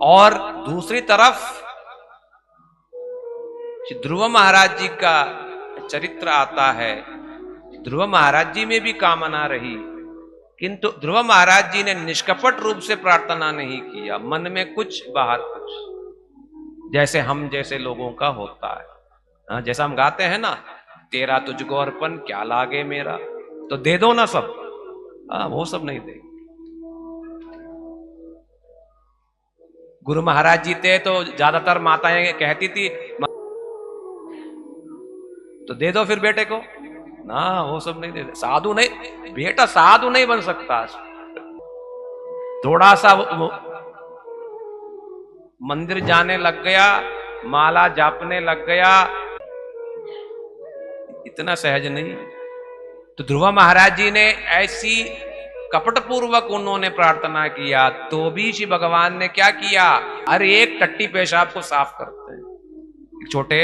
और दूसरी तरफ ध्रुव महाराज जी का चरित्र आता है। ध्रुव महाराज जी में भी कामना रही, किंतु ध्रुव महाराज जी ने निष्कपट रूप से प्रार्थना नहीं किया, मन में कुछ बाहर कुछ, जैसे हम जैसे लोगों का होता है। हाँ, जैसा हम गाते हैं ना, तेरा तुझको अर्पण क्या लागे मेरा, तो दे दो ना सब। हाँ, वो सब नहीं दे। गुरु महाराज जी थे तो ज्यादातर माताएं कहती थी तो दे दो फिर बेटे को ना, वो सब नहीं देते। साधु नहीं, बेटा साधु नहीं बन सकता। थोड़ा सा मंदिर जाने लग गया, माला जापने लग गया, इतना सहज नहीं। तो ध्रुव महाराज जी ने ऐसी कपटपूर्वक उन्होंने प्रार्थना किया, तो भी श्री भगवान ने क्या किया, हर एक टट्टी पेशाब को साफ करते हैं। एक छोटे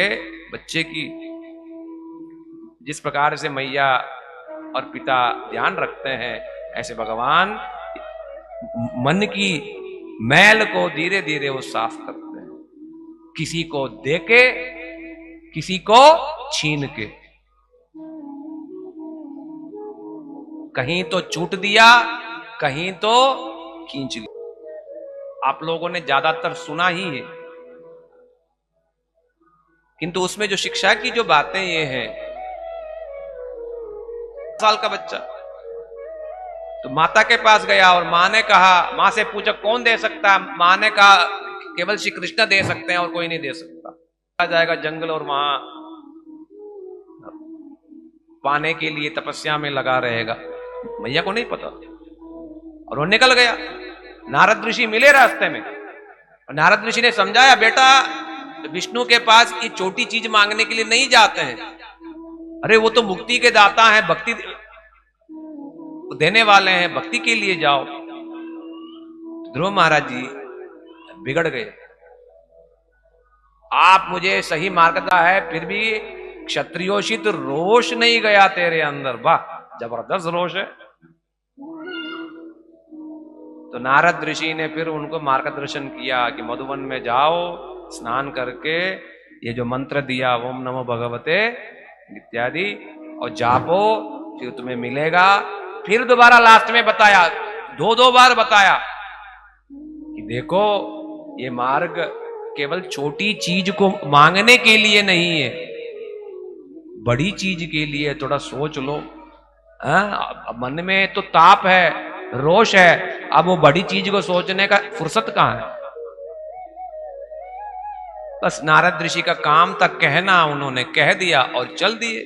बच्चे की जिस प्रकार से मैया और पिता ध्यान रखते हैं, ऐसे भगवान मन की मैल को धीरे धीरे वो साफ करते हैं, किसी को देके किसी को छीन के। कहीं तो चूट दिया, कहीं तो खींच लिया। आप लोगों ने ज्यादातर सुना ही है, किंतु उसमें जो शिक्षा की जो बातें ये हैं, साल का बच्चा तो माता के पास गया और मां ने कहा, मां से पूछा कौन दे सकता है, मां ने कहा केवल श्री कृष्ण दे सकते हैं और कोई नहीं दे सकता। आ जाएगा जंगल और वहां पाने के लिए तपस्या में लगा रहेगा, मैया को नहीं पता। और वो निकल गया। नारद ऋषि मिले रास्ते में और नारद ऋषि ने समझाया, बेटा विष्णु के पास ये छोटी चीज मांगने के लिए नहीं जाते हैं, अरे वो तो मुक्ति के दाता हैं, भक्ति देने वाले हैं, भक्ति के लिए जाओ। ध्रुव महाराज जी बिगड़ गए। आप मुझे सही मार्गता है, फिर भी क्षत्रियोषित रोष नहीं गया तेरे अंदर, वाह जबरदस्त रोष है। तो नारद ऋषि ने फिर उनको मार्गदर्शन किया कि मधुवन में जाओ, स्नान करके ये जो मंत्र दिया ओम नमो भगवते इत्यादि और जापो, फिर तुम्हें मिलेगा। फिर दोबारा लास्ट में बताया, दो बार बताया कि देखो ये मार्ग केवल छोटी चीज को मांगने के लिए नहीं है, बड़ी चीज के लिए। थोड़ा सोच लो। मन में तो ताप है, रोष है, अब वो बड़ी चीज को सोचने का फुर्सत कहां है। बस नारद ऋषि का काम तक कहना उन्होंने कह दिया और चल दिए।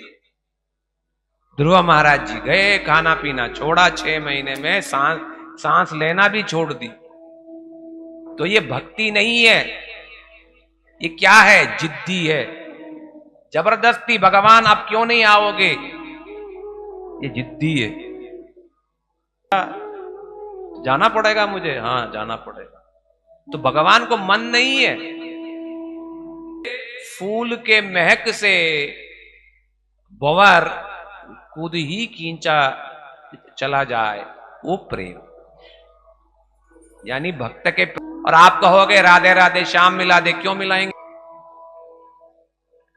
ध्रुव महाराज जी गए, खाना पीना छोड़ा, 6 महीने में सांस लेना भी छोड़ दी। तो ये भक्ति नहीं है, ये क्या है, जिद्दी है, जबरदस्ती। भगवान आप क्यों नहीं आओगे, ये जिद्दी है। जाना पड़ेगा मुझे, हाँ जाना पड़ेगा। तो भगवान को मन नहीं है। फूल के महक से भंवर खुद ही खींचा चला जाए, वो प्रेम यानी भक्त के। और आप कहोगे राधे राधे श्याम मिला दे, क्यों मिलाएंगे?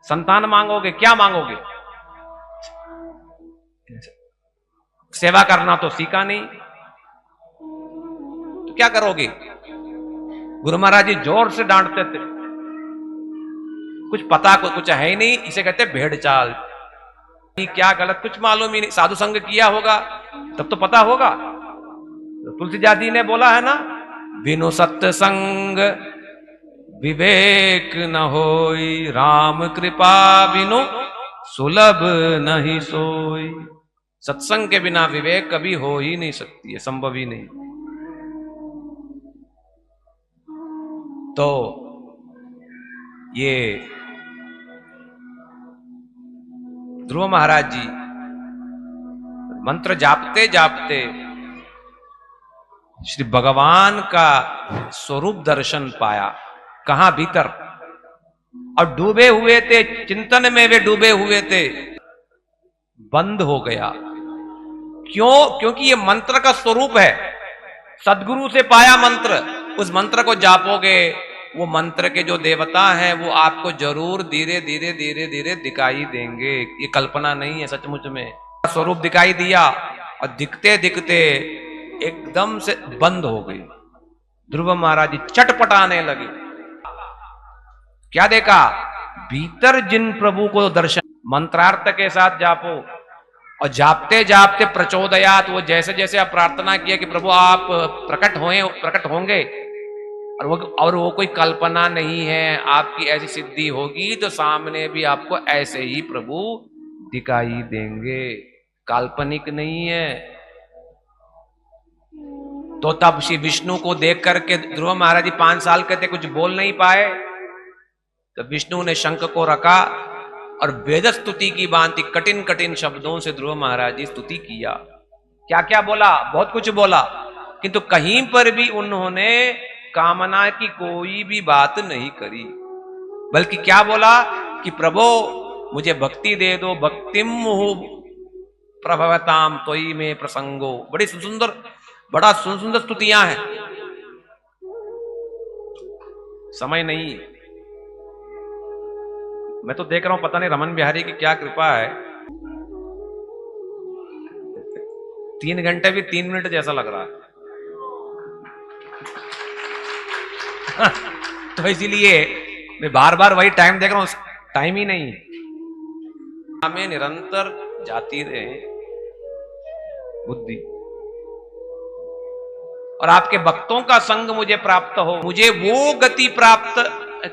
संतान मांगोगे, क्या मांगोगे? सेवा करना तो सीखा नहीं, तो क्या करोगे? गुरु महाराज जी जोर से डांटते थे, कुछ पता कुछ है ही नहीं, इसे कहते भेड़ चाल। क्या गलत कुछ मालूम ही नहीं, साधु संग किया होगा तब तो पता होगा। तो तुलसीदास जी ने बोला है ना, बिनु सत्संग विवेक न होई, राम कृपा बिनु सुलभ नहीं सोई। सत्संग के बिना विवेक कभी हो ही नहीं सकती है, संभव ही नहीं। तो ये ध्रुव महाराज जी मंत्र जापते जापते श्री भगवान का स्वरूप दर्शन पाया। कहां? भीतर। और डूबे हुए थे, चिंतन में वे डूबे हुए थे, बंद हो गया। क्यों? क्योंकि ये मंत्र का स्वरूप है, सदगुरु से पाया मंत्र। उस मंत्र को जापोगे, वो मंत्र के जो देवता हैं वो आपको जरूर धीरे धीरे धीरे धीरे दिखाई देंगे। ये कल्पना नहीं है, सचमुच में स्वरूप दिखाई दिया और दिखते दिखते एकदम से बंद हो गई। ध्रुव महाराज जी चटपटाने लगे। क्या देखा? भीतर जिन प्रभु को दर्शन, मंत्रार्थ के साथ जापो और जापते जापते प्रचोदयात, वो जैसे जैसे आप प्रार्थना किया कि प्रभु आप प्रकट होंगे, और वो कोई कल्पना नहीं है, आपकी ऐसी सिद्धि होगी तो सामने भी आपको ऐसे ही प्रभु दिखाई देंगे, काल्पनिक नहीं है। तो तब श्री विष्णु को देख करके ध्रुव महाराज जी 5 साल के थे, कुछ बोल नहीं पाए। तो विष्णु ने शंख को रखा और वेद स्तुति की भांति कठिन कठिन शब्दों से ध्रुव महाराज जी स्तुति किया। क्या क्या बोला? बहुत कुछ बोला, किंतु कहीं पर भी उन्होंने कामना की कोई भी बात नहीं करी, बल्कि क्या बोला कि प्रभु मुझे भक्ति दे दो, भक्तिम प्रभवताम त्वयि में प्रसंगो। बड़ी सुंदर, बड़ा सुंदर स्तुतियां हैं। समय नहीं, मैं तो देख रहा हूं, पता नहीं रमन बिहारी की क्या कृपा है, 3 घंटे भी 3 मिनट जैसा लग रहा है। तो इसीलिए मैं बार बार वही टाइम देख रहा हूं, टाइम ही नहीं। हमें निरंतर जाती रहे बुद्धि, और आपके भक्तों का संग मुझे प्राप्त हो। मुझे वो गति प्राप्त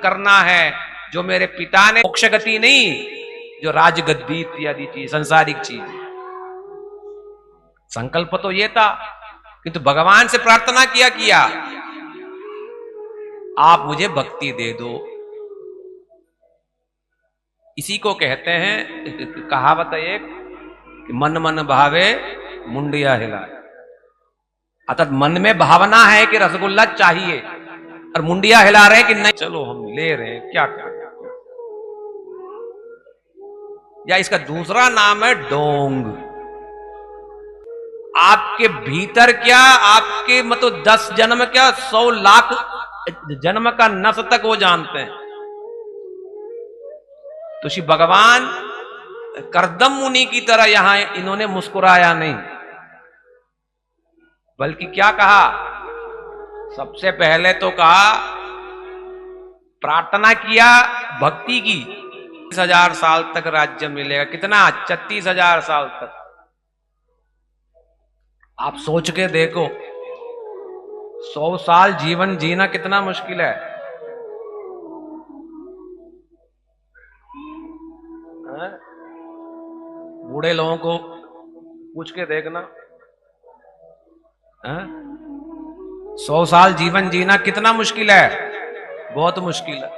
करना है जो मेरे पिता ने, मोक्ष गति नहीं, जो राजगद्दी इत्यादि चीज, संसारिक चीज। संकल्प तो ये था, किंतु भगवान से प्रार्थना किया आप मुझे भक्ति दे दो। इसी को कहते हैं, कहावत है एक कि मन मन भावे मुंडिया हिलाए। अर्थात मन में भावना है कि रसगुल्ला चाहिए और मुंडिया हिला रहे हैं कि नहीं, चलो हम ले रहे हैं, क्या करें। या इसका दूसरा नाम है डोंग। आपके भीतर क्या, आपके मतलब 10 जन्म क्या 100 लाख जन्म का नस तक वो जानते हैं। तो श्री भगवान करदम मुनि की तरह यहां इन्होंने मुस्कुराया नहीं, बल्कि क्या कहा? सबसे पहले तो कहा, प्रार्थना किया भक्ति की, 30,000 साल तक राज्य मिलेगा। कितना? 36,000 साल तक। आप सोच के देखो, 100 साल जीवन जीना कितना मुश्किल है। बूढ़े लोगों को पूछ के देखना, 100 साल जीवन जीना कितना मुश्किल है, बहुत मुश्किल है।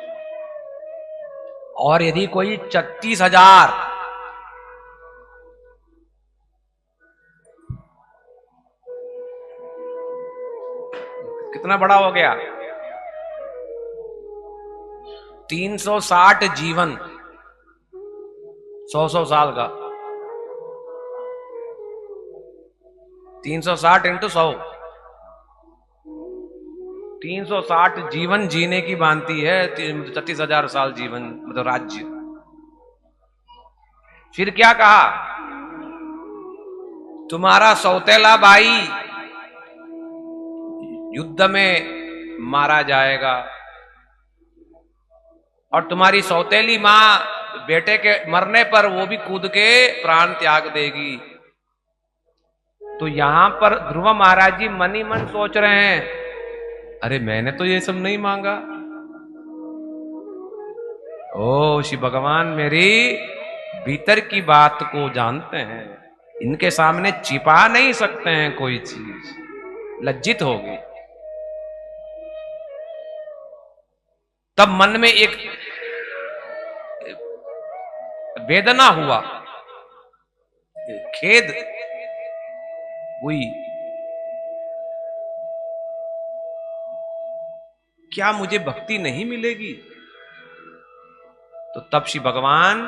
और यदि कोई 36,000, कितना बड़ा हो गया, 360 जीवन, 100 साल का, 360 इंटू 100, 360 जीवन जीने की भांति है। 36,000 साल जीवन मतलब राज्य। फिर क्या कहा? तुम्हारा सौतेला भाई युद्ध में मारा जाएगा और तुम्हारी सौतेली मां बेटे के मरने पर वो भी कूद के प्राण त्याग देगी। तो यहां पर ध्रुव महाराज जी मन ही मन सोच रहे हैं, अरे मैंने तो ये सब नहीं मांगा। ओ श्री भगवान मेरी भीतर की बात को जानते हैं, इनके सामने छिपा नहीं सकते हैं कोई चीज। लज्जित हो गई। तब मन में एक वेदना हुआ, खेद हुई, क्या मुझे भक्ति नहीं मिलेगी? तो तब श्री भगवान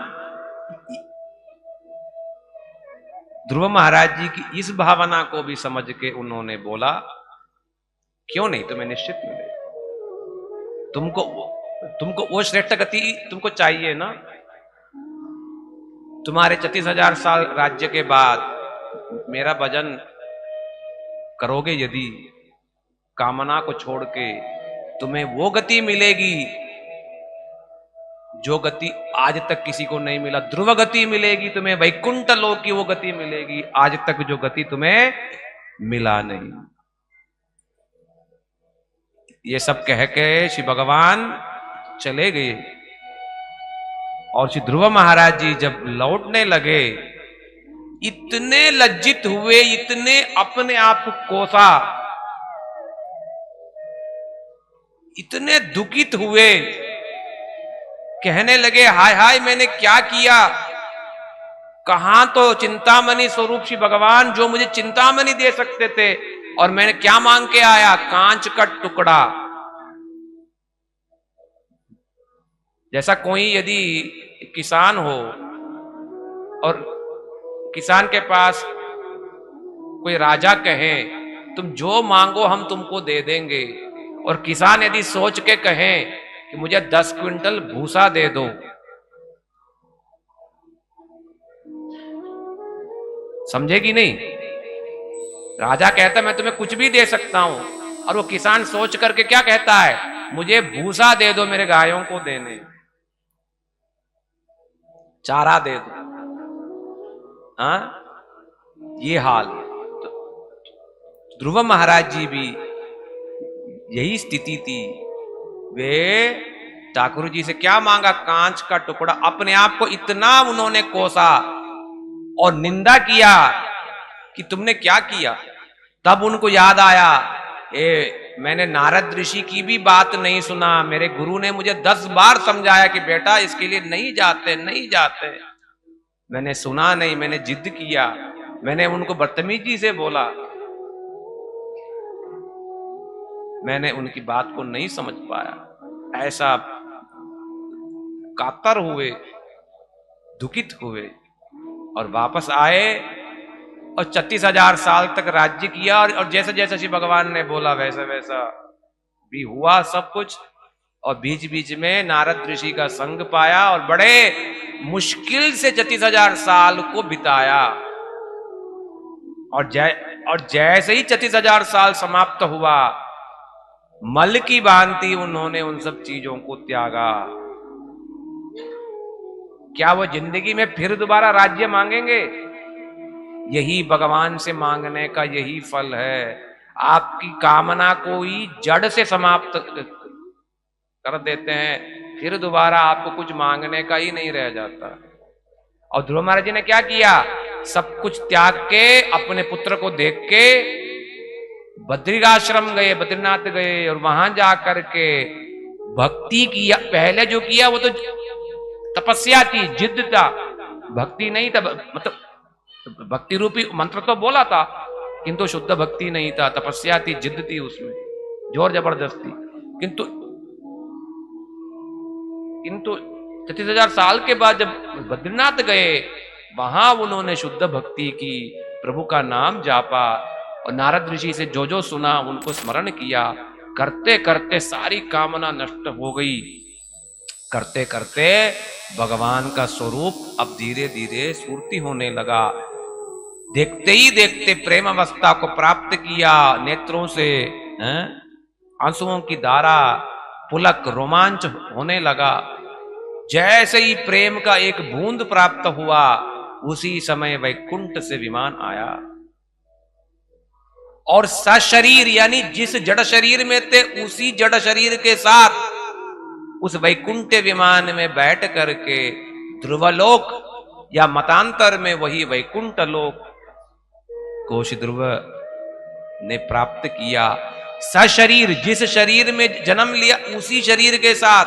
ध्रुव महाराज जी की इस भावना को भी समझ के उन्होंने बोला, क्यों नहीं, तुम्हें निश्चित मिलेगा। तुमको तुमको वो श्रेष्ठ गति तुमको चाहिए ना। तुम्हारे 36,000 साल राज्य के बाद मेरा भजन करोगे यदि, कामना को छोड़ के, तुम्हें वो गति मिलेगी जो गति आज तक किसी को नहीं मिला। ध्रुव गति मिलेगी तुम्हें, वैकुंठ लोक की वो गति मिलेगी आज तक जो गति तुम्हें मिला नहीं। ये सब कह के श्री भगवान चले गए और श्री ध्रुव महाराज जी जब लौटने लगे, इतने लज्जित हुए, इतने अपने आप को कोसा, इतने दुखित हुए, कहने लगे हाय हाय मैंने क्या किया। कहां तो चिंतामणि स्वरूप श्री भगवान जो मुझे चिंतामणि दे सकते थे, और मैंने क्या मांग के आया, कांच का टुकड़ा। जैसा कोई यदि किसान हो और किसान के पास कोई राजा कहे तुम जो मांगो हम तुमको दे देंगे, और किसान यदि सोच के कहे कि मुझे 10 क्विंटल भूसा दे दो, समझेगी नहीं। राजा कहता मैं तुम्हें कुछ भी दे सकता हूं, और वो किसान सोच करके क्या कहता है, मुझे भूसा दे दो मेरे गायों को देने, चारा दे दो। हाँ, ये हाल। तो ध्रुव महाराज जी भी यही स्थिति थी। वे ठाकुर जी से क्या मांगा, कांच का टुकड़ा। अपने आप को इतना उन्होंने कोसा और निंदा किया कि तुमने क्या किया। तब उनको याद आया, मैंने नारद ऋषि की भी बात नहीं सुना। मेरे गुरु ने मुझे 10 बार समझाया कि बेटा इसके लिए नहीं जाते, नहीं जाते। मैंने सुना नहीं, मैंने जिद किया, मैंने उनको बदतमीजी से बोला, मैंने उनकी बात को नहीं समझ पाया। ऐसा कातर हुए, दुखित हुए और वापस आए और 36,000 साल तक राज्य किया। और जैसे जैसे श्री भगवान ने बोला वैसा वैसा भी हुआ सब कुछ। और बीच बीच में नारद ऋषि का संग पाया और बड़े मुश्किल से 36,000 साल को बिताया। और जैसे ही 36,000 साल समाप्त हुआ, मल की भांति उन्होंने उन सब चीजों को त्यागा। क्या वो जिंदगी में फिर दोबारा राज्य मांगेंगे? यही भगवान से मांगने का यही फल है। आपकी कामना को ही जड़ से समाप्त कर देते हैं, फिर दोबारा आपको कुछ मांगने का ही नहीं रह जाता। और ध्रुव महाराज जी ने क्या किया, सब कुछ त्याग के अपने पुत्र को देख के बद्रिकाश्रम गए, बद्रीनाथ गए और वहां जाकर के भक्ति किया। पहले जो किया वो तो तपस्या थी, जिद था, भक्ति नहीं था। मतलब भक्ति रूपी मंत्र तो बोला था किंतु शुद्ध भक्ति नहीं था, तपस्या थी, जिद थी उसमें, जोर जबरदस्ती। किंतु 36,000 साल के बाद जब बद्रीनाथ गए, वहां उन्होंने शुद्ध भक्ति की, प्रभु का नाम जापा और नारद ऋषि से जो जो सुना उनको स्मरण किया। करते करते सारी कामना नष्ट हो गई। करते करते भगवान का स्वरूप अब धीरे धीरे स्फूर्ति होने लगा। देखते ही देखते प्रेम अवस्था को प्राप्त किया। नेत्रों से आंसुओं की धारा, पुलक, रोमांच होने लगा। जैसे ही प्रेम का एक बूंद प्राप्त हुआ, उसी समय वैकुंठ से विमान आया और सशरीर यानी जिस जड़ शरीर में थे उसी जड़ शरीर के साथ उस वैकुंठ विमान में बैठ करके ध्रुवलोक या मतांतर में वही वैकुंठ लोक को श्री ध्रुव ने प्राप्त किया। सशरीर जिस शरीर में जन्म लिया उसी शरीर के साथ